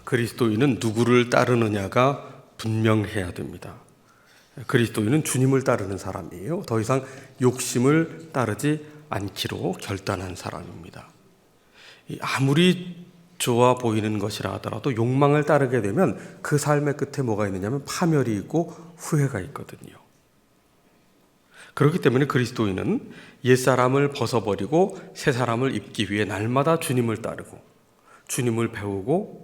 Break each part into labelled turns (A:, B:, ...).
A: 그리스도인은 누구를 따르느냐가 분명해야 됩니다. 그리스도인은 주님을 따르는 사람이에요. 더 이상 욕심을 따르지 않기로 결단한 사람입니다. 아무리 좋아 보이는 것이라 하더라도 욕망을 따르게 되면 그 삶의 끝에 뭐가 있느냐면 파멸이 있고 후회가 있거든요. 그렇기 때문에 그리스도인은 옛사람을 벗어버리고 새 사람을 입기 위해 날마다 주님을 따르고 주님을 배우고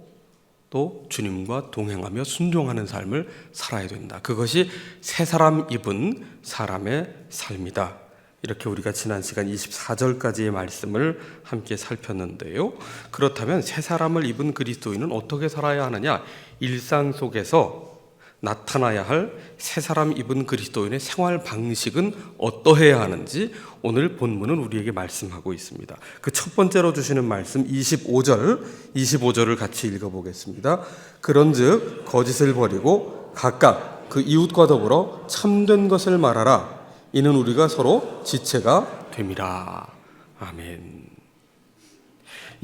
A: 또 주님과 동행하며 순종하는 삶을 살아야 된다. 그것이 새 사람 입은 사람의 삶이다. 이렇게 우리가 지난 시간 24절까지의 말씀을 함께 살폈는데요. 그렇다면 새 사람을 입은 그리스도인은 어떻게 살아야 하느냐? 일상 속에서 나타나야 할 새 사람 입은 그리스도인의 생활 방식은 어떠해야 하는지 오늘 본문은 우리에게 말씀하고 있습니다. 그 첫 번째로 주시는 말씀 25절을 같이 읽어보겠습니다. 그런즉 거짓을 버리고 각각 그 이웃과 더불어 참된 것을 말하라. 이는 우리가 서로 지체가 됨이라. 아멘.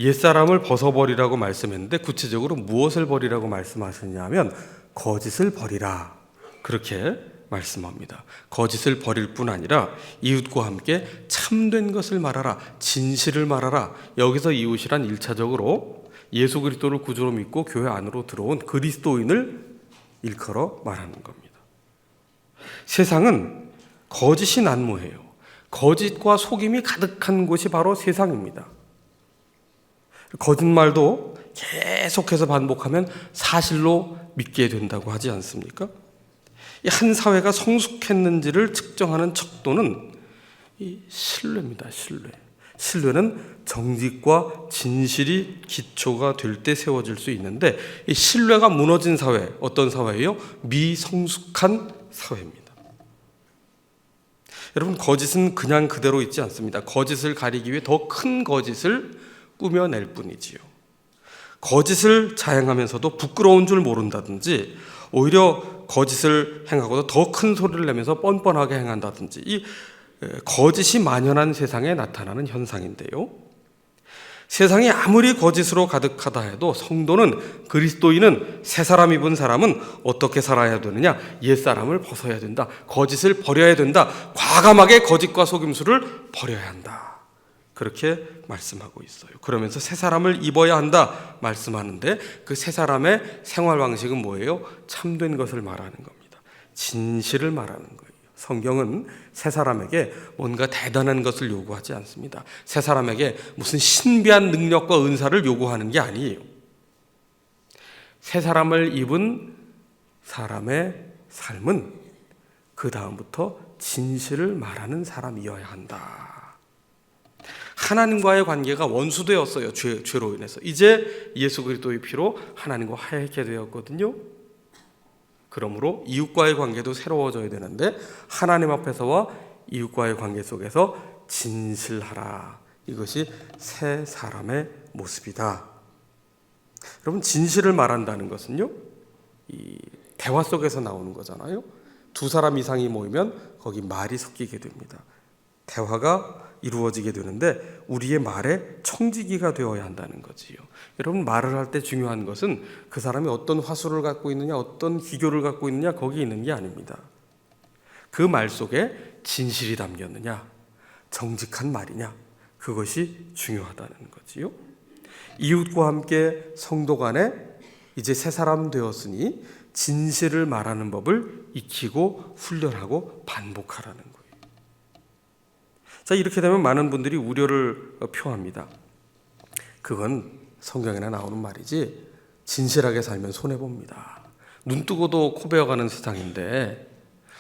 A: 옛사람을 벗어버리라고 말씀했는데 구체적으로 무엇을 버리라고 말씀하셨냐면 거짓을 버리라. 그렇게 말씀합니다. 거짓을 버릴 뿐 아니라 이웃과 함께 참된 것을 말하라. 진실을 말하라. 여기서 이웃이란 1차적으로 예수 그리스도를 구주로 믿고 교회 안으로 들어온 그리스도인을 일컬어 말하는 겁니다. 세상은 거짓이 난무해요. 거짓과 속임이 가득한 곳이 바로 세상입니다. 거짓말도 계속해서 반복하면 사실로 믿게 된다고 하지 않습니까? 한 사회가 성숙했는지를 측정하는 척도는 이 신뢰입니다. 신뢰는 정직과 진실이 기초가 될 때 세워질 수 있는데 이 신뢰가 무너진 사회, 어떤 사회예요? 미성숙한 사회입니다. 여러분, 거짓은 그냥 그대로 있지 않습니다. 거짓을 가리기 위해 더 큰 거짓을 꾸며낼 뿐이지요. 거짓을 자행하면서도 부끄러운 줄 모른다든지 오히려 거짓을 행하고도 더 큰 소리를 내면서 뻔뻔하게 행한다든지 이 거짓이 만연한 세상에 나타나는 현상인데요. 세상이 아무리 거짓으로 가득하다 해도 성도는 그리스도인은 새 사람 입은 사람은 어떻게 살아야 되느냐? 옛사람을 벗어야 된다. 거짓을 버려야 된다. 과감하게 거짓과 속임수를 버려야 한다. 그렇게 말씀하고 있어요. 그러면서 새 사람을 입어야 한다 말씀하는데 그 새 사람의 생활 방식은 뭐예요? 참된 것을 말하는 겁니다. 진실을 말하는 거예요. 성경은 새 사람에게 뭔가 대단한 것을 요구하지 않습니다. 새 사람에게 무슨 신비한 능력과 은사를 요구하는 게 아니에요. 새 사람을 입은 사람의 삶은 그 다음부터 진실을 말하는 사람이어야 한다. 하나님과의 관계가 원수되었어요. 죄로 인해서. 이제 예수 그리스도의 피로 하나님과 화해하게 되었거든요. 그러므로 이웃과의 관계도 새로워져야 되는데 하나님 앞에서와 이웃과의 관계 속에서 진실하라. 이것이 새 사람의 모습이다. 여러분, 진실을 말한다는 것은요, 이 대화 속에서 나오는 거잖아요. 두 사람 이상이 모이면 거기 말이 섞이게 됩니다. 대화가 이루어지게 되는데 우리의 말에 청지기가 되어야 한다는 거지요. 여러분, 말을 할 때 중요한 것은 그 사람이 어떤 화술을 갖고 있느냐, 어떤 기교를 갖고 있느냐, 거기 있는 게 아닙니다. 그 말 속에 진실이 담겼느냐, 정직한 말이냐, 그것이 중요하다는 거지요. 이웃과 함께 성도 간에 이제 새 사람 되었으니 진실을 말하는 법을 익히고 훈련하고 반복하라는 거예요. 자, 이렇게 되면 많은 분들이 우려를 표합니다. 그건 성경에나 나오는 말이지 진실하게 살면 손해봅니다. 눈 뜨고도 코 베어가는 세상인데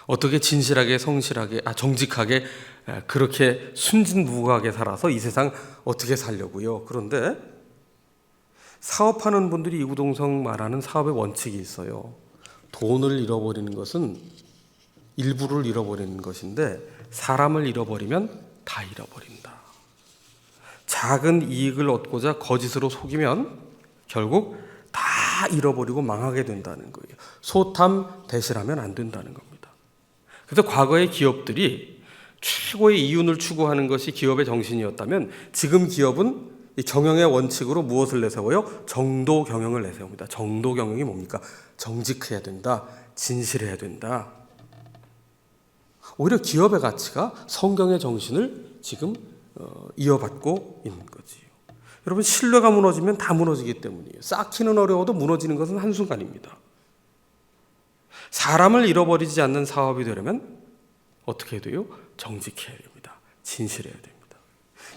A: 어떻게 진실하게 성실하게 정직하게 그렇게 순진무구하게 살아서 이 세상 어떻게 살려고요? 그런데 사업하는 분들이 이구동성 말하는 사업의 원칙이 있어요. 돈을 잃어버리는 것은 일부를 잃어버리는 것인데 사람을 잃어버리면 다 잃어버린다. 작은 이익을 얻고자 거짓으로 속이면 결국 다 잃어버리고 망하게 된다는 거예요. 소탐 대실하면 안 된다는 겁니다. 그래서 과거의 기업들이 최고의 이윤을 추구하는 것이 기업의 정신이었다면 지금 기업은 이 경영의 원칙으로 무엇을 내세워요? 정도 경영을 내세웁니다. 정도 경영이 뭡니까? 정직해야 된다. 진실해야 된다. 오히려 기업의 가치가 성경의 정신을 지금 이어받고 있는 거지요. 여러분, 신뢰가 무너지면 다 무너지기 때문이에요. 쌓기는 어려워도 무너지는 것은 한순간입니다. 사람을 잃어버리지 않는 사업이 되려면 어떻게 해야 돼요? 정직해야 됩니다. 진실해야 됩니다.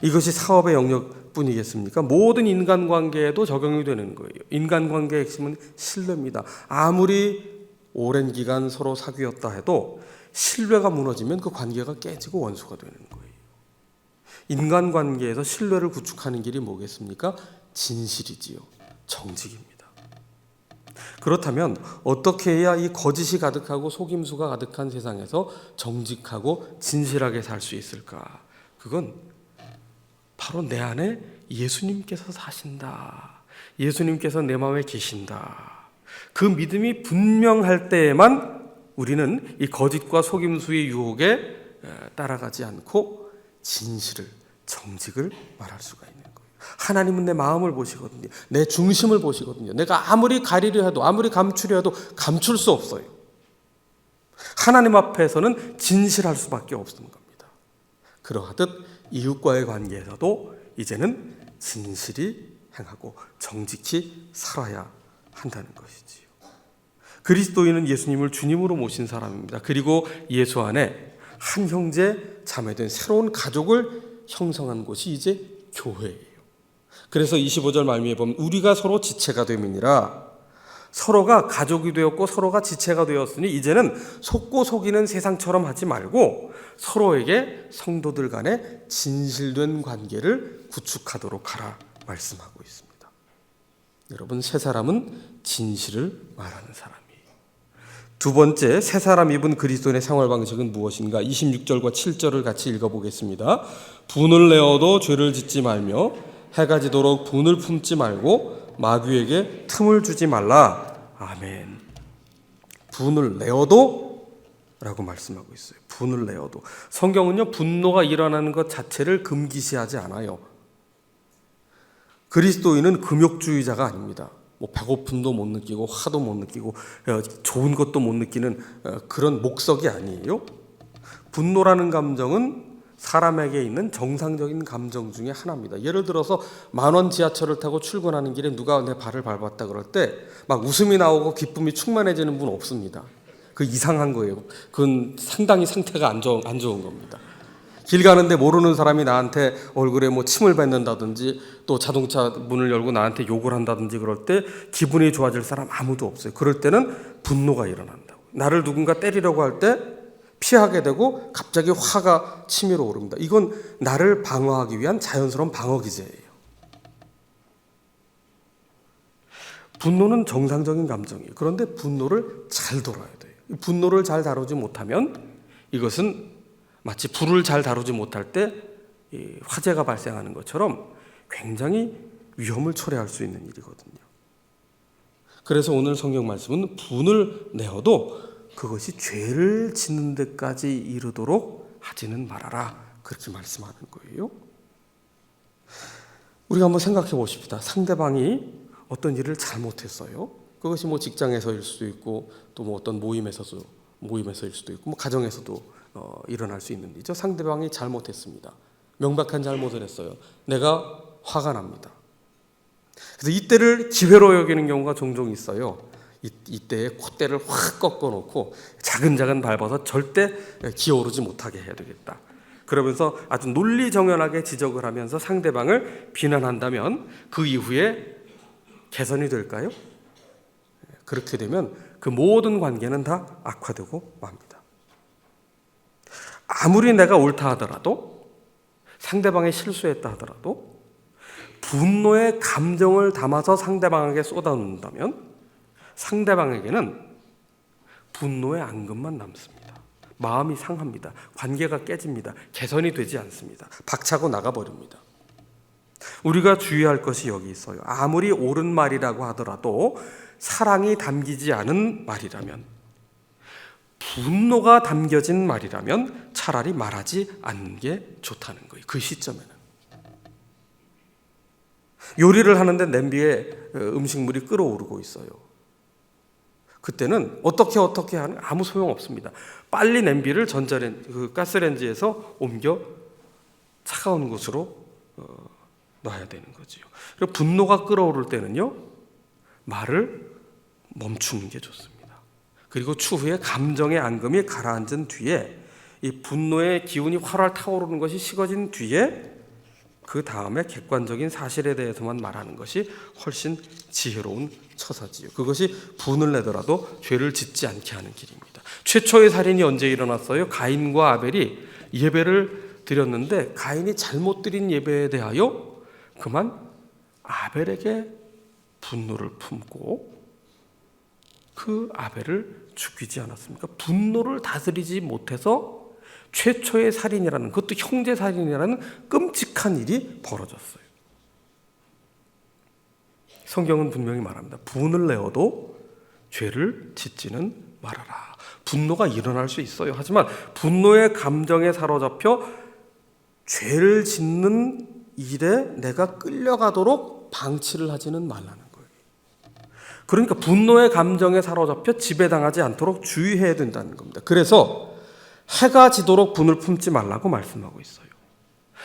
A: 이것이 사업의 영역뿐이겠습니까? 모든 인간관계에도 적용이 되는 거예요. 인간관계의 핵심은 신뢰입니다. 아무리 오랜 기간 서로 사귀었다 해도 신뢰가 무너지면 그 관계가 깨지고 원수가 되는 거예요. 인간관계에서 신뢰를 구축하는 길이 뭐겠습니까? 진실이지요. 정직입니다. 그렇다면 어떻게 해야 이 거짓이 가득하고 속임수가 가득한 세상에서 정직하고 진실하게 살 수 있을까? 그건 바로 내 안에 예수님께서 사신다. 예수님께서 내 마음에 계신다. 그 믿음이 분명할 때에만 우리는 이 거짓과 속임수의 유혹에 따라가지 않고 진실을, 정직을 말할 수가 있는 거예요. 하나님은 내 마음을 보시거든요. 내 중심을 보시거든요. 내가 아무리 가리려 해도, 아무리 감추려 해도 감출 수 없어요. 하나님 앞에서는 진실할 수밖에 없는 겁니다. 그러하듯 이웃과의 관계에서도 이제는 진실이 행하고 정직히 살아야 한다는 것이지요. 그리스도인은 예수님을 주님으로 모신 사람입니다. 그리고 예수 안에 한 형제 자매된 새로운 가족을 형성한 곳이 이제 교회예요. 그래서 25절 말미에 보면 우리가 서로 지체가 됨이니라. 서로가 가족이 되었고 서로가 지체가 되었으니 이제는 속고 속이는 세상처럼 하지 말고 서로에게 성도들 간에 진실된 관계를 구축하도록 하라 말씀하고 있습니다. 여러분, 새 사람은 진실을 말하는 사람이에요. 두 번째, 새 사람 입은 그리스도인의 생활 방식은 무엇인가? 26절과 7절을 같이 읽어보겠습니다. 분을 내어도 죄를 짓지 말며 해가 지도록 분을 품지 말고 마귀에게 틈을 주지 말라. 아멘. 분을 내어도 라고 말씀하고 있어요. 분을 내어도. 성경은요, 분노가 일어나는 것 자체를 금기시하지 않아요. 그리스도인은 금욕주의자가 아닙니다. 배고픔도 못 느끼고 화도 못 느끼고 좋은 것도 못 느끼는 그런 목석이 아니에요. 분노라는 감정은 사람에게 있는 정상적인 감정 중에 하나입니다. 예를 들어서 10,000원 지하철을 타고 출근하는 길에 누가 내 발을 밟았다 그럴 때 막 웃음이 나오고 기쁨이 충만해지는 분 없습니다. 그 이상한 거예요. 그건 상당히 상태가 안 좋은 겁니다. 길 가는데 모르는 사람이 나한테 얼굴에 침을 뱉는다든지 또 자동차 문을 열고 나한테 욕을 한다든지 그럴 때 기분이 좋아질 사람 아무도 없어요. 그럴 때는 분노가 일어난다고. 나를 누군가 때리려고 할 때 피하게 되고 갑자기 화가 치밀어 오릅니다. 이건 나를 방어하기 위한 자연스러운 방어 기제예요. 분노는 정상적인 감정이에요. 그런데 분노를 잘 다뤄야 돼요. 분노를 잘 다루지 못하면 이것은 마치 불을 잘 다루지 못할 때 화재가 발생하는 것처럼 굉장히 위험을 초래할 수 있는 일이거든요. 그래서 오늘 성경 말씀은 분을 내어도 그것이 죄를 짓는 데까지 이르도록 하지는 말아라. 그렇게 말씀하는 거예요. 우리가 한번 생각해 보십시다. 상대방이 어떤 일을 잘못했어요. 그것이 직장에서일 수도 있고 또 어떤 모임에서일 수도 있고 가정에서도 일어날 수 있는 일이죠. 상대방이 잘못했습니다. 명백한 잘못을 했어요. 내가 화가 납니다. 그래서 이때를 기회로 여기는 경우가 종종 있어요. 이때에 콧대를 확 꺾어놓고 자근자근 밟아서 절대 기어오르지 못하게 해야 되겠다. 그러면서 아주 논리정연하게 지적을 하면서 상대방을 비난한다면 그 이후에 개선이 될까요? 그렇게 되면 그 모든 관계는 다 악화되고 맙니다. 아무리 내가 옳다 하더라도 상대방이 실수했다 하더라도 분노의 감정을 담아서 상대방에게 쏟아놓는다면 상대방에게는 분노의 앙금만 남습니다. 마음이 상합니다. 관계가 깨집니다. 개선이 되지 않습니다. 박차고 나가버립니다. 우리가 주의할 것이 여기 있어요. 아무리 옳은 말이라고 하더라도 사랑이 담기지 않은 말이라면, 분노가 담겨진 말이라면 차라리 말하지 않는 게 좋다는 거예요. 그 시점에는. 요리를 하는데 냄비에 음식물이 끓어오르고 있어요. 그때는 어떻게 하는 아무 소용 없습니다. 빨리 냄비를 가스레인지에서 옮겨 차가운 곳으로 놔야 되는 거지요. 그리고 분노가 끓어오를 때는요, 말을 멈추는 게 좋습니다. 그리고 추후에 감정의 앙금이 가라앉은 뒤에 이 분노의 기운이 활활 타오르는 것이 식어진 뒤에 그 다음에 객관적인 사실에 대해서만 말하는 것이 훨씬 지혜로운 처사지요. 그것이 분을 내더라도 죄를 짓지 않게 하는 길입니다. 최초의 살인이 언제 일어났어요? 가인과 아벨이 예배를 드렸는데 가인이 잘못 드린 예배에 대하여 그만 아벨에게 분노를 품고 그 아벨을 죽이지 않았습니까? 분노를 다스리지 못해서 최초의 살인이라는, 그것도 형제 살인이라는 끔찍한 일이 벌어졌어요. 성경은 분명히 말합니다. 분을 내어도 죄를 짓지는 말아라. 분노가 일어날 수 있어요. 하지만 분노의 감정에 사로잡혀 죄를 짓는 일에 내가 끌려가도록 방치를 하지는 말라는 거예요. 그러니까 분노의 감정에 사로잡혀 지배당하지 않도록 주의해야 된다는 겁니다. 그래서 해가 지도록 분을 품지 말라고 말씀하고 있어요.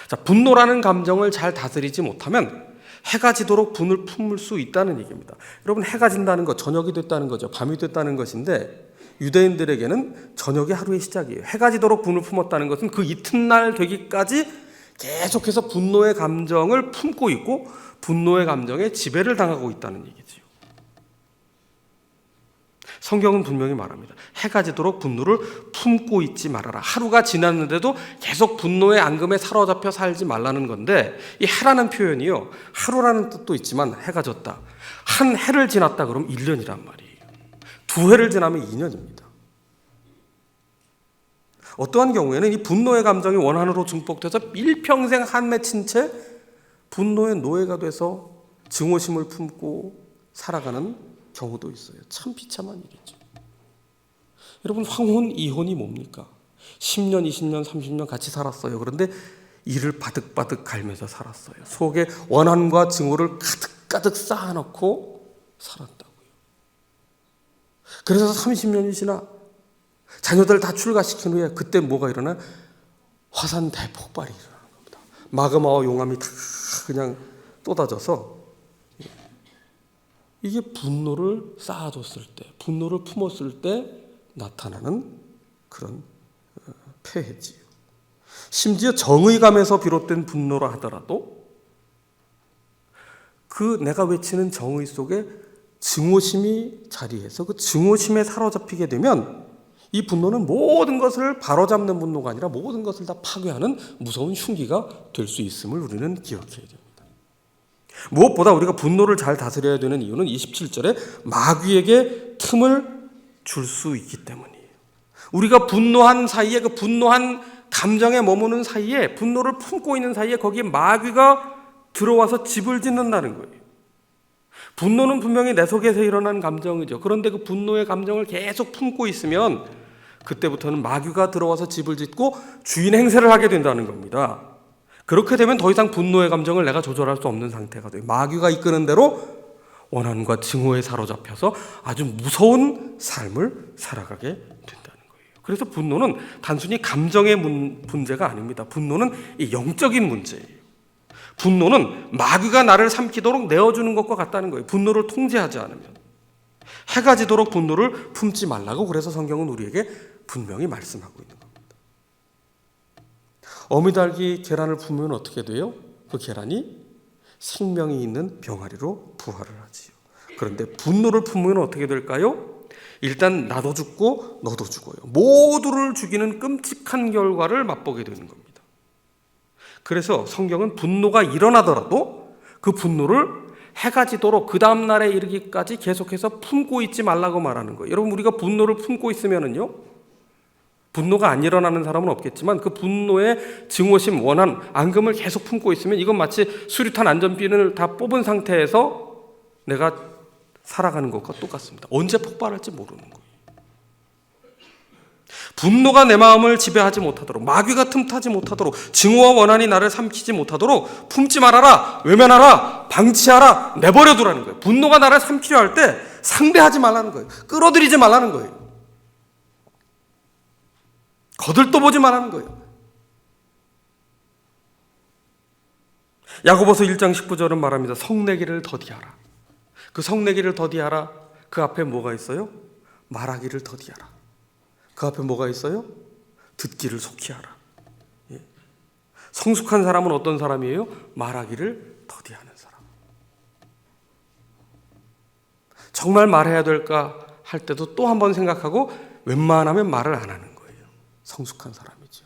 A: 자, 분노라는 감정을 잘 다스리지 못하면 해가 지도록 분을 품을 수 있다는 얘기입니다. 여러분, 해가 진다는 것, 저녁이 됐다는 거죠. 밤이 됐다는 것인데 유대인들에게는 저녁이 하루의 시작이에요. 해가 지도록 분을 품었다는 것은 그 이튿날 되기까지 계속해서 분노의 감정을 품고 있고 분노의 감정에 지배를 당하고 있다는 얘기지요. 성경은 분명히 말합니다. 해가 지도록 분노를 품고 있지 말아라. 하루가 지났는데도 계속 분노의 앙금에 사로잡혀 살지 말라는 건데, 이 해라는 표현이요, 하루라는 뜻도 있지만 해가 졌다, 한 해를 지났다 그러면 1년이란 말이에요. 두 해를 지나면 2년입니다. 어떠한 경우에는 이 분노의 감정이 원한으로 증폭돼서 일평생 한 맺힌 채 분노의 노예가 돼서 증오심을 품고 살아가는 경우도 있어요. 참 비참한 일이죠. 여러분, 황혼, 이혼이 뭡니까? 10년, 20년, 30년 같이 살았어요. 그런데 이를 바득바득 갈면서 살았어요. 속에 원한과 증오를 가득가득 쌓아놓고 살았다고요. 그래서 30년이 지나 자녀들 다 출가시킨 후에 그때 뭐가 일어나? 화산 대폭발이 일어나는 겁니다. 마그마와 용암이 다 그냥 쏟아져서, 이게 분노를 쌓아뒀을 때, 분노를 품었을 때 나타나는 그런 폐해지요. 심지어 정의감에서 비롯된 분노라 하더라도 그 내가 외치는 정의 속에 증오심이 자리해서 그 증오심에 사로잡히게 되면 이 분노는 모든 것을 바로잡는 분노가 아니라 모든 것을 다 파괴하는 무서운 흉기가 될 수 있음을 우리는 기억해야 됩니다. 무엇보다 우리가 분노를 잘 다스려야 되는 이유는 27절에 마귀에게 틈을 줄 수 있기 때문이에요. 우리가 분노한 사이에, 그 분노한 감정에 머무는 사이에, 분노를 품고 있는 사이에 거기에 마귀가 들어와서 집을 짓는다는 거예요. 분노는 분명히 내 속에서 일어난 감정이죠. 그런데 그 분노의 감정을 계속 품고 있으면 그때부터는 마귀가 들어와서 집을 짓고 주인 행세를 하게 된다는 겁니다. 그렇게 되면 더 이상 분노의 감정을 내가 조절할 수 없는 상태가 돼요. 마귀가 이끄는 대로 원한과 증오에 사로잡혀서 아주 무서운 삶을 살아가게 된다는 거예요. 그래서 분노는 단순히 감정의 문제가 아닙니다. 분노는 이 영적인 문제예요. 분노는 마귀가 나를 삼키도록 내어주는 것과 같다는 거예요. 분노를 통제하지 않으면. 해가 지도록 분노를 품지 말라고 그래서 성경은 우리에게 분명히 말씀하고 있는 겁니다. 어미닭이 계란을 품으면 어떻게 돼요? 그 계란이 생명이 있는 병아리로 부활을 하지요. 그런데 분노를 품으면 어떻게 될까요? 일단 나도 죽고 너도 죽어요. 모두를 죽이는 끔찍한 결과를 맛보게 되는 겁니다. 그래서 성경은 분노가 일어나더라도 그 분노를 해가 지도록 그 다음 날에 이르기까지 계속해서 품고 있지 말라고 말하는 거예요. 여러분, 우리가 분노를 품고 있으면은요, 분노가 안 일어나는 사람은 없겠지만 그 분노의 증오심, 원한, 앙금을 계속 품고 있으면 이건 마치 수류탄 안전핀을 다 뽑은 상태에서 내가 살아가는 것과 똑같습니다. 언제 폭발할지 모르는 거예요. 분노가 내 마음을 지배하지 못하도록, 마귀가 틈타지 못하도록, 증오와 원한이 나를 삼키지 못하도록 품지 말아라, 외면하라, 방치하라, 내버려 두라는 거예요. 분노가 나를 삼키려 할 때 상대하지 말라는 거예요. 끌어들이지 말라는 거예요. 거들떠보지 말라는 거예요. 야고보서 1장 19절은 말합니다. 성내기를 더디하라. 그 성내기를 더디하라. 그 앞에 뭐가 있어요? 말하기를 더디하라. 그 앞에 뭐가 있어요? 듣기를 속히 하라. 예. 성숙한 사람은 어떤 사람이에요? 말하기를 더디하는 사람. 정말 말해야 될까 할 때도 또 한 번 생각하고 웬만하면 말을 안 하는 거예요. 성숙한 사람이죠.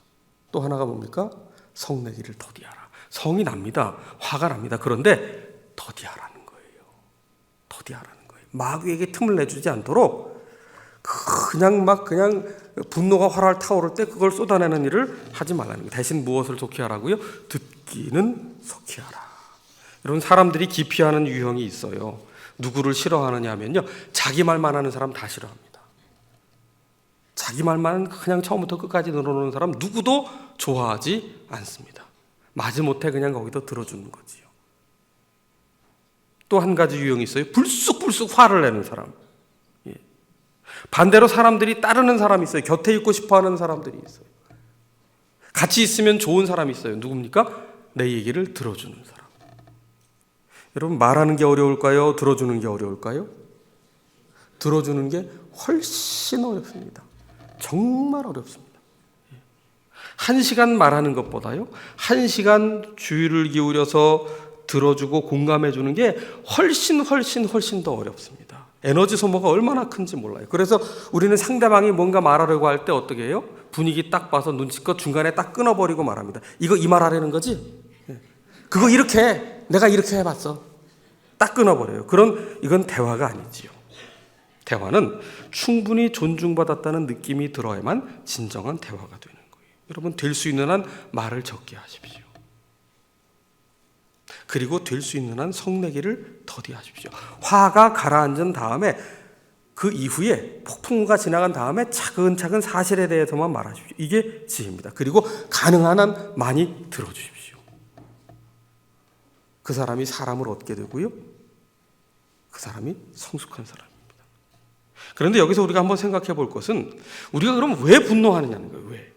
A: 또 하나가 뭡니까? 성내기를 더디하라. 성이 납니다. 화가 납니다. 그런데 더디하라는 거예요. 더디하라는 거예요. 마귀에게 틈을 내주지 않도록 그냥 분노가 활활 타오를 때 그걸 쏟아내는 일을 하지 말라는 거예요. 대신 무엇을 속히 하라고요? 듣기는 속히 하라. 이런 사람들이 기피하는 유형이 있어요. 누구를 싫어하느냐 하면요, 자기 말만 하는 사람 다 싫어합니다. 자기 말만 그냥 처음부터 끝까지 늘어놓는 사람 누구도 좋아하지 않습니다. 마지못해 그냥 거기서 들어주는 거지요. 또 한 가지 유형이 있어요. 불쑥불쑥 화를 내는 사람. 예. 반대로 사람들이 따르는 사람이 있어요. 곁에 있고 싶어하는 사람들이 있어요. 같이 있으면 좋은 사람이 있어요. 누굽니까? 내 얘기를 들어주는 사람. 여러분, 말하는 게 어려울까요? 들어주는 게 어려울까요? 들어주는 게 훨씬 어렵습니다. 정말 어렵습니다. 1시간 말하는 것보다요, 1시간 주의를 기울여서 들어주고 공감해 주는 게 훨씬 더 어렵습니다. 에너지 소모가 얼마나 큰지 몰라요. 그래서 우리는 상대방이 뭔가 말하려고 할 때 어떻게 해요? 분위기 딱 봐서 눈치껏 중간에 딱 끊어버리고 말합니다. 이거 이 말 하려는 거지? 그거 이렇게 해. 내가 이렇게 해봤어. 딱 끊어버려요. 이건 대화가 아니지요. 대화는 충분히 존중받았다는 느낌이 들어야만 진정한 대화가 되는 거예요. 여러분, 될 수 있는 한 말을 적게 하십시오. 그리고 될 수 있는 한 성내기를 더디하십시오. 화가 가라앉은 다음에 그 이후에 폭풍우가 지나간 다음에 차근차근 사실에 대해서만 말하십시오. 이게 지혜입니다. 그리고 가능한 한 많이 들어주십시오. 그 사람이 사람을 얻게 되고요, 그 사람이 성숙한 사람입니다. 그런데 여기서 우리가 한번 생각해 볼 것은, 우리가 그럼 왜 분노하느냐는 거예요. 왜?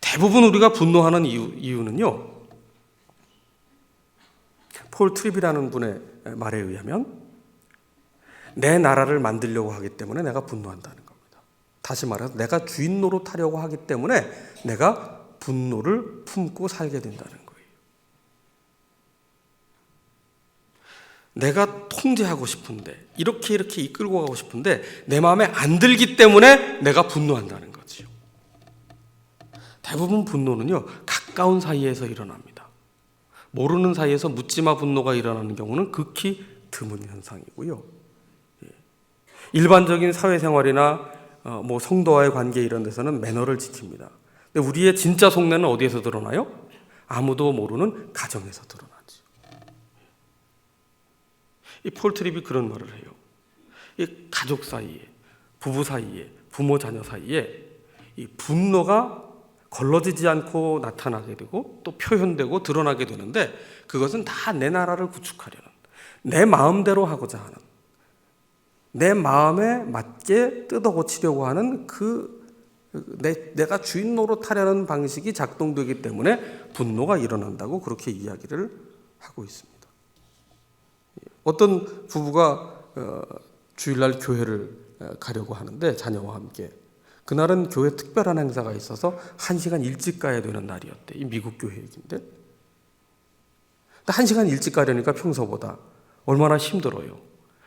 A: 대부분 우리가 분노하는 이유는요, 폴 트립이라는 분의 말에 의하면 내 나라를 만들려고 하기 때문에 내가 분노한다는 겁니다. 다시 말해서 내가 주인 노릇하려고 하기 때문에 내가 분노를 품고 살게 된다는 거예요. 내가 통제하고 싶은데, 이렇게 이끌고 가고 싶은데 내 마음에 안 들기 때문에 내가 분노한다는 거지요. 대부분 분노는요, 가까운 사이에서 일어납니다. 모르는 사이에서 묻지마 분노가 일어나는 경우는 극히 드문 현상이고요. 일반적인 사회생활이나 성도와의 관계 이런 데서는 매너를 지킵니다. 근데 우리의 진짜 속내는 어디에서 드러나요? 아무도 모르는 가정에서 드러나죠. 이 폴 트립이 그런 말을 해요. 이 가족 사이에, 부부 사이에, 부모 자녀 사이에 이 분노가 걸러지지 않고 나타나게 되고 또 표현되고 드러나게 되는데, 그것은 다 내 나라를 구축하려는, 내 마음대로 하고자 하는, 내 마음에 맞게 뜯어고치려고 하는 내가 주인 노릇하려는 방식이 작동되기 때문에 분노가 일어난다고 그렇게 이야기를 하고 있습니다. 어떤 부부가 주일날 교회를 가려고 하는데, 자녀와 함께 그날은 교회 특별한 행사가 있어서 1시간 일찍 가야 되는 날이었대. 이 미국 교회 얘기인데. 1시간 일찍 가려니까 평소보다 얼마나 힘들어요.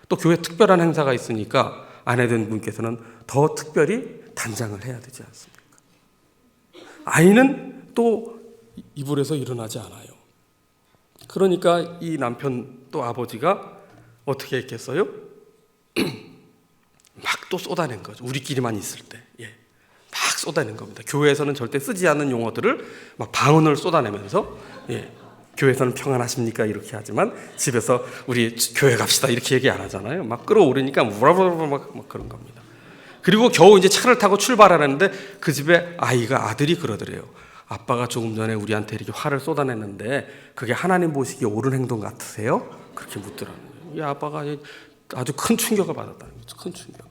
A: 또 교회 특별한 행사가 있으니까 아내된 분께서는 더 특별히 단장을 해야 되지 않습니까? 아이는 또 이불에서 일어나지 않아요. 그러니까 이 남편 또 아버지가 어떻게 했겠어요? 막 또 쏟아낸 거죠. 우리끼리만 있을 때. 막 쏟아낸 겁니다. 교회에서는 절대 쓰지 않는 용어들을 막 방언을 쏟아내면서, 교회에서는 평안하십니까? 이렇게 하지만 집에서 우리 교회 갑시다 이렇게 얘기 안 하잖아요. 막 끌어오르니까 우라부라 막 그런 겁니다. 그리고 겨우 이제 차를 타고 출발하는데 그 집에 아들이 그러더래요. 아빠가 조금 전에 우리한테 이렇게 화를 쏟아냈는데 그게 하나님 보시기에 옳은 행동 같으세요? 그렇게 묻더라는 거예요. 이 아빠가 아주 큰 충격을 받았다는 거죠. 큰 충격.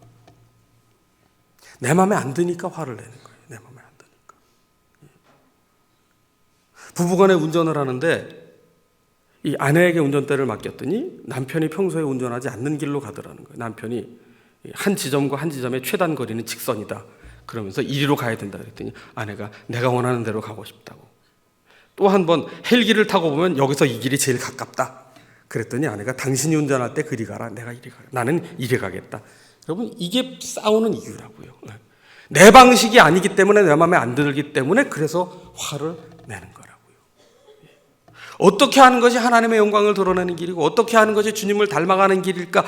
A: 내 마음에 안 드니까 화를 내는 거예요. 내 마음에 안 드니까. 부부간에 운전을 하는데 이 아내에게 운전대를 맡겼더니 남편이 평소에 운전하지 않는 길로 가더라는 거예요. 남편이 한 지점과 한 지점의 최단 거리는 직선이다. 그러면서 이리로 가야 된다 그랬더니 아내가 내가 원하는 대로 가고 싶다고. 또 한 번 헬기를 타고 보면 여기서 이 길이 제일 가깝다. 그랬더니 아내가 당신이 운전할 때 그리 가라. 내가 이리 가라. 나는 이리 가겠다. 여러분 이게 싸우는 이유라고요. 내 방식이 아니기 때문에 내 마음에 안 들기 때문에 그래서 화를 내는 거라고요. 어떻게 하는 것이 하나님의 영광을 드러내는 길이고 어떻게 하는 것이 주님을 닮아가는 길일까?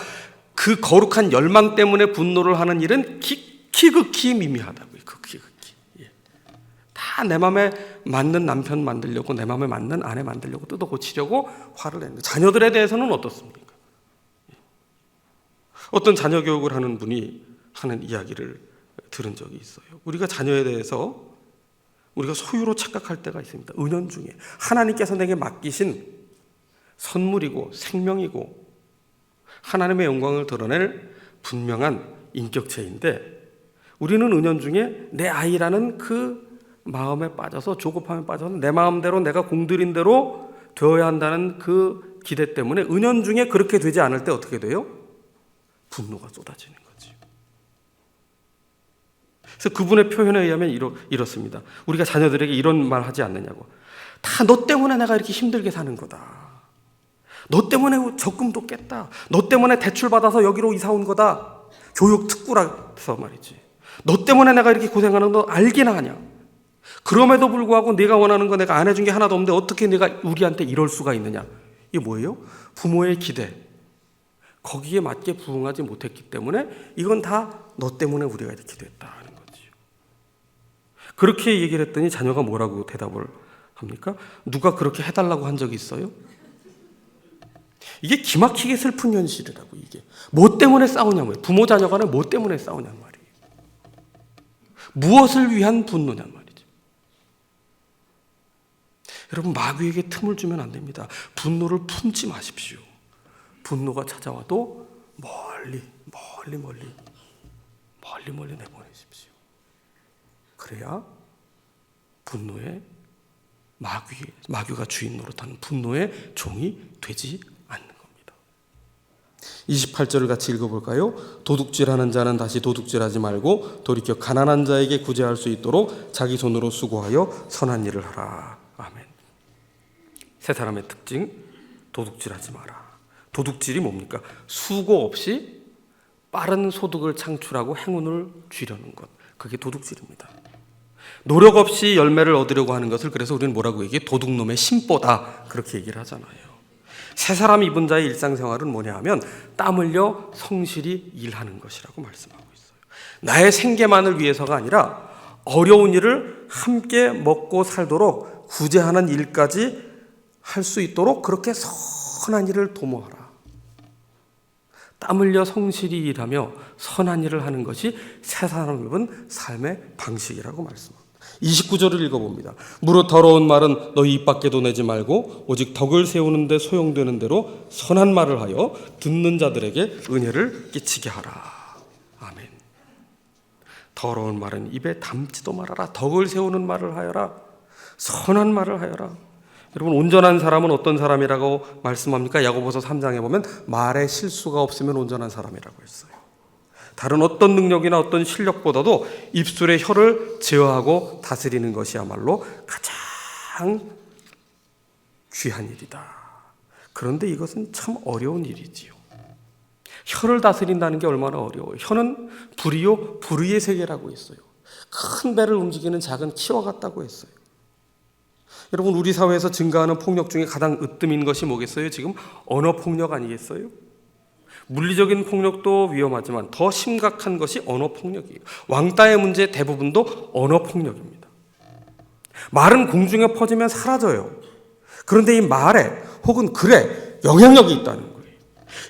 A: 그 거룩한 열망 때문에 분노를 하는 일은 극히 미미하다고요. 극히. 다 내 마음에 맞는 남편 만들려고 내 마음에 맞는 아내 만들려고 뜯어 고치려고 화를 내는 거예요. 자녀들에 대해서는 어떻습니까? 어떤 자녀 교육을 하는 분이 하는 이야기를 들은 적이 있어요. 우리가 자녀에 대해서 우리가 소유로 착각할 때가 있습니다. 은연중에 하나님께서 내게 맡기신 선물이고 생명이고 하나님의 영광을 드러낼 분명한 인격체인데 우리는 은연중에 내 아이라는 그 마음에 빠져서 조급함에 빠져서 내 마음대로 내가 공들인 대로 되어야 한다는 그 기대 때문에 은연중에 그렇게 되지 않을 때 어떻게 돼요? 분노가 쏟아지는 거지. 그래서 그분의 표현에 의하면 이렇습니다. 우리가 자녀들에게 이런 말 하지 않느냐고. 다 너 때문에 내가 이렇게 힘들게 사는 거다. 너 때문에 적금도 깼다. 너 때문에 대출받아서 여기로 이사 온 거다. 교육 특구라서 말이지. 너 때문에 내가 이렇게 고생하는 거 알기나 하냐. 그럼에도 불구하고 네가 원하는 거 내가 안 해준 게 하나도 없는데 어떻게 내가 우리한테 이럴 수가 있느냐. 이게 뭐예요? 부모의 기대. 거기에 맞게 부응하지 못했기 때문에 이건 다 너 때문에 우리가 이렇게 됐다는 거지. 그렇게 얘기를 했더니 자녀가 뭐라고 대답을 합니까? 누가 그렇게 해달라고 한 적이 있어요? 이게 기막히게 슬픈 현실이라고. 이게 뭐 때문에 싸우냐고요. 부모 자녀 간에 뭐 때문에 싸우냔 말이에요. 무엇을 위한 분노냔 말이죠. 여러분 마귀에게 틈을 주면 안 됩니다. 분노를 품지 마십시오. 분노가 찾아와도 멀리 내보내십시오. 그래야 분노의 마귀가 주인 노릇하는 분노의 종이 되지 않는 겁니다. 28절을 같이 읽어볼까요? 도둑질하는 자는 다시 도둑질하지 말고 돌이켜 가난한 자에게 구제할 수 있도록 자기 손으로 수고하여 선한 일을 하라. 아멘. 세 사람의 특징, 도둑질하지 마라. 도둑질이 뭡니까? 수고 없이 빠른 소득을 창출하고 행운을 쥐려는 것. 그게 도둑질입니다. 노력 없이 열매를 얻으려고 하는 것을 그래서 우리는 뭐라고 얘기해? 도둑놈의 심보다. 그렇게 얘기를 하잖아요. 세 사람 입은 자의 일상생활은 뭐냐 하면 땀 흘려 성실히 일하는 것이라고 말씀하고 있어요. 나의 생계만을 위해서가 아니라 어려운 일을 함께 먹고 살도록 구제하는 일까지 할 수 있도록 그렇게 선한 일을 도모하라. 땀 흘려 성실히 일하며 선한 일을 하는 것이 세 사람 입은 삶의 방식이라고 말씀합니다. 29절을 읽어봅니다. 무릇 더러운 말은 너희 입 밖에도 내지 말고 오직 덕을 세우는 데 소용되는 대로 선한 말을 하여 듣는 자들에게 은혜를 끼치게 하라. 아멘. 더러운 말은 입에 담지도 말아라. 덕을 세우는 말을 하여라. 선한 말을 하여라. 여러분 온전한 사람은 어떤 사람이라고 말씀합니까? 야고보서 3장에 보면 말에 실수가 없으면 온전한 사람이라고 했어요. 다른 어떤 능력이나 어떤 실력보다도 입술의 혀를 제어하고 다스리는 것이야말로 가장 귀한 일이다. 그런데 이것은 참 어려운 일이지요. 혀를 다스린다는 게 얼마나 어려워요. 혀는 불이요 불의의 세계라고 했어요. 큰 배를 움직이는 작은 키와 같다고 했어요. 여러분 우리 사회에서 증가하는 폭력 중에 가장 으뜸인 것이 뭐겠어요? 지금 언어폭력 아니겠어요? 물리적인 폭력도 위험하지만 더 심각한 것이 언어폭력이에요. 왕따의 문제 대부분도 언어폭력입니다. 말은 공중에 퍼지면 사라져요. 그런데 이 말에 혹은 글에 영향력이 있다는 거예요.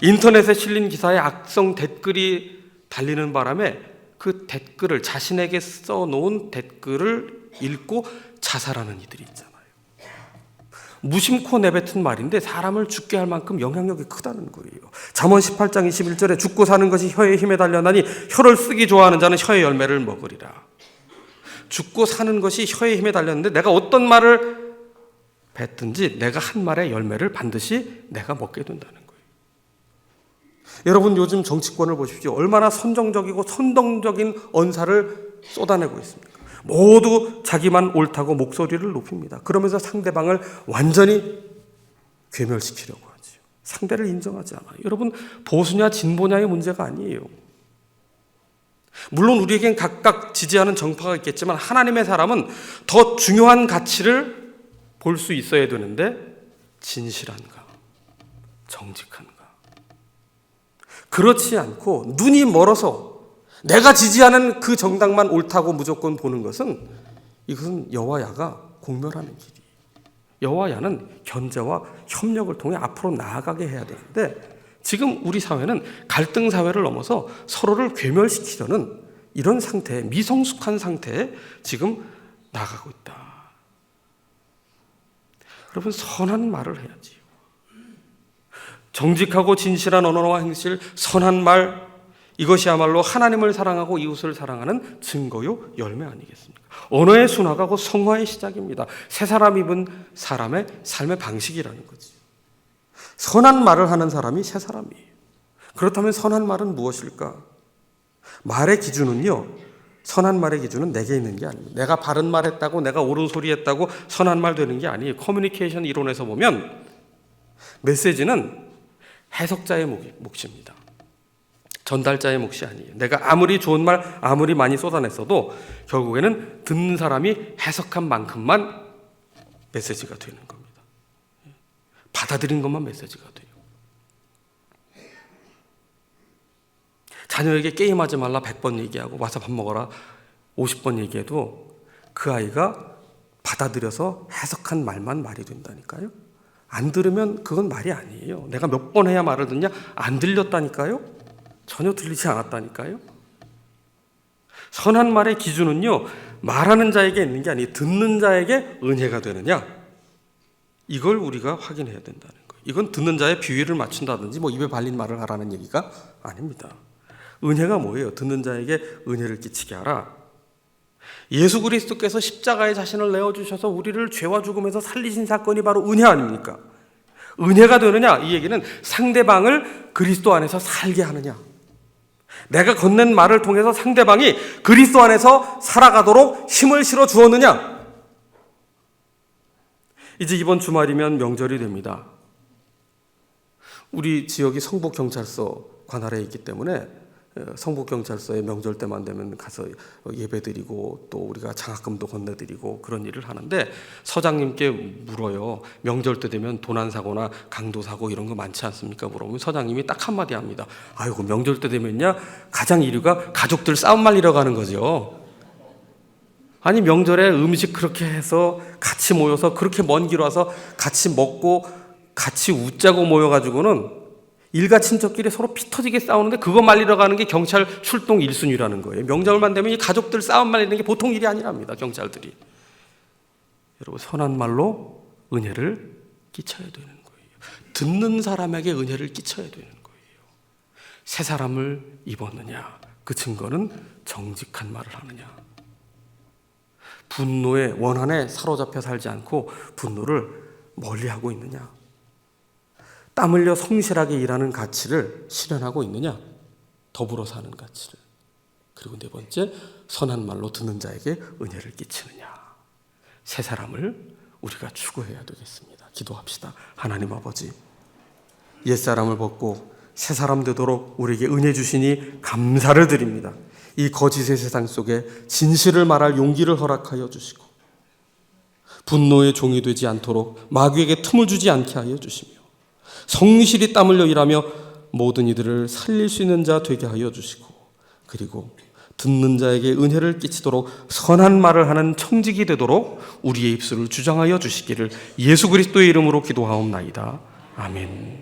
A: 인터넷에 실린 기사에 악성 댓글이 달리는 바람에 그 댓글을, 자신에게 써놓은 댓글을 읽고 자살하는 이들이 있잖아요. 무심코 내뱉은 말인데 사람을 죽게 할 만큼 영향력이 크다는 거예요. 잠언 18장 21절에 죽고 사는 것이 혀의 힘에 달려나니 혀를 쓰기 좋아하는 자는 혀의 열매를 먹으리라. 죽고 사는 것이 혀의 힘에 달렸는데 내가 어떤 말을 뱉든지 내가 한 말의 열매를 반드시 내가 먹게 된다는 거예요. 여러분, 요즘 정치권을 보십시오. 얼마나 선정적이고 선동적인 언사를 쏟아내고 있습니까? 모두 자기만 옳다고 목소리를 높입니다. 그러면서 상대방을 완전히 괴멸시키려고 하죠. 상대를 인정하지 않아요. 여러분, 보수냐 진보냐의 문제가 아니에요. 물론 우리에겐 각각 지지하는 정파가 있겠지만 하나님의 사람은 더 중요한 가치를 볼 수 있어야 되는데, 진실한가, 정직한가, 그렇지 않고 눈이 멀어서 내가 지지하는 그 정당만 옳다고 무조건 보는 것은, 이것은 여와 야가 공멸하는 길이에요. 여와 야는 견제와 협력을 통해 앞으로 나아가게 해야 되는데, 지금 우리 사회는 갈등 사회를 넘어서 서로를 괴멸시키려는 이런 상태에, 미성숙한 상태에 지금 나가고 있다. 여러분, 선한 말을 해야지요. 정직하고 진실한 언어와 행실, 선한 말, 이것이야말로 하나님을 사랑하고 이웃을 사랑하는 증거요 열매 아니겠습니까? 언어의 순화가 곧 성화의 시작입니다. 새 사람 입은 사람의 삶의 방식이라는 거지. 선한 말을 하는 사람이 새 사람이에요. 그렇다면 선한 말은 무엇일까? 말의 기준은요, 선한 말의 기준은 내게 있는 게 아닙니다. 내가 바른 말 했다고, 내가 옳은 소리 했다고 선한 말 되는 게 아니에요. 커뮤니케이션 이론에서 보면 메시지는 해석자의 몫입니다. 전달자의 몫이 아니에요. 내가 아무리 좋은 말, 아무리 많이 쏟아냈어도 결국에는 듣는 사람이 해석한 만큼만 메시지가 되는 겁니다. 받아들인 것만 메시지가 돼요. 자녀에게 게임하지 말라 100번 얘기하고 와서 밥 먹어라 50번 얘기해도 그 아이가 받아들여서 해석한 말만 말이 된다니까요. 안 들으면 그건 말이 아니에요. 내가 몇 번 해야 말을 듣냐? 안 들렸다니까요. 전혀 들리지 않았다니까요. 선한 말의 기준은요, 말하는 자에게 있는 게 아니에요. 듣는 자에게 은혜가 되느냐, 이걸 우리가 확인해야 된다는 거예요. 이건 듣는 자의 비위를 맞춘다든지 뭐 입에 발린 말을 하라는 얘기가 아닙니다. 은혜가 뭐예요? 듣는 자에게 은혜를 끼치게 하라. 예수 그리스도께서 십자가에 자신을 내어주셔서 우리를 죄와 죽음에서 살리신 사건이 바로 은혜 아닙니까? 은혜가 되느냐, 이 얘기는 상대방을 그리스도 안에서 살게 하느냐, 내가 건넨 말을 통해서 상대방이 그리스도 안에서 살아가도록 힘을 실어 주었느냐. 이제 이번 주말이면 명절이 됩니다. 우리 지역이 성북경찰서 관할에 있기 때문에 성북경찰서에 명절 때만 되면 가서 예배드리고 또 우리가 장학금도 건네드리고 그런 일을 하는데, 서장님께 물어요. 명절 때 되면 도난 사고나 강도 사고 이런 거 많지 않습니까? 물어보면 서장님이 딱 한마디 합니다. 아이고, 명절 때 되면요 가장 이유가 가족들 싸움 말리러 가는 거죠. 아니, 명절에 음식 그렇게 해서 같이 모여서 그렇게 먼 길 와서 같이 먹고 같이 웃자고 모여가지고는 일가 친척끼리 서로 피 터지게 싸우는데 그거 말리러 가는 게 경찰 출동 1순위라는 거예요. 명절만 되면 이 가족들 싸움 말리는 게 보통 일이 아니랍니다. 경찰들이. 여러분, 선한 말로 은혜를 끼쳐야 되는 거예요. 듣는 사람에게 은혜를 끼쳐야 되는 거예요. 새 사람을 입었느냐, 그 증거는 정직한 말을 하느냐. 분노에, 원한에 사로잡혀 살지 않고 분노를 멀리하고 있느냐. 땀 흘려 성실하게 일하는 가치를 실현하고 있느냐, 더불어 사는 가치를. 그리고 네 번째, 선한 말로 듣는 자에게 은혜를 끼치느냐. 새 사람을 우리가 추구해야 되겠습니다. 기도합시다. 하나님 아버지, 옛사람을 벗고 새 사람 되도록 우리에게 은혜 주시니 감사를 드립니다. 이 거짓의 세상 속에 진실을 말할 용기를 허락하여 주시고 분노의 종이 되지 않도록 마귀에게 틈을 주지 않게 하여 주시며 성실히 땀 흘려 일하며 모든 이들을 살릴 수 있는 자 되게 하여 주시고, 그리고 듣는 자에게 은혜를 끼치도록 선한 말을 하는 청직이 되도록 우리의 입술을 주장하여 주시기를 예수 그리스도의 이름으로 기도하옵나이다. 아멘.